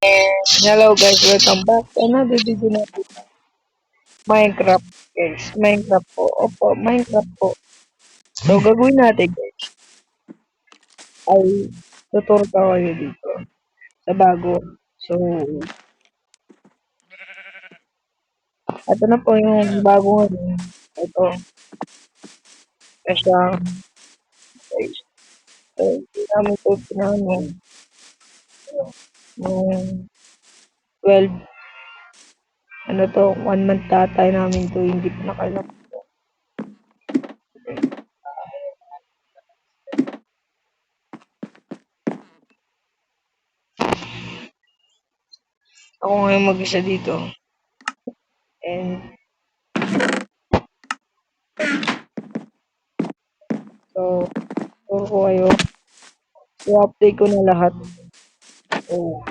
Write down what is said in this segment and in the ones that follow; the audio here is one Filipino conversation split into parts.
Hello guys, welcome back to another video natin. Minecraft guys, Minecraft po. Opo, Minecraft po. So gagawin natin guys, ay tuturo ko kayo dito sa bago. So, ito na po yung bago ngayon. Ito, siya guys. So, hindi namin ito pinano nung 12, ano to, 1 month tatay namin to, hindi pa nakalap. Ako ngayon mag-isa dito. And so, turo ko kayo. I-update ko na lahat. So,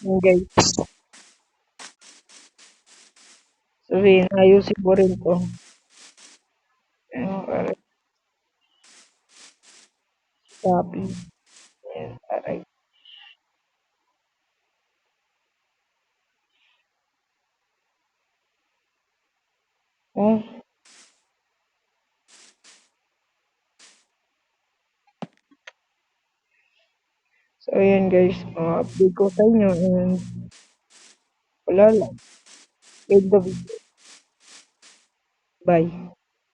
yun guys. Sabihin, ayusin ko rin to. Para copy. Ayan, aray. Oh, so ayan guys, update ko sa inyo and wala lang. End the video. Bye.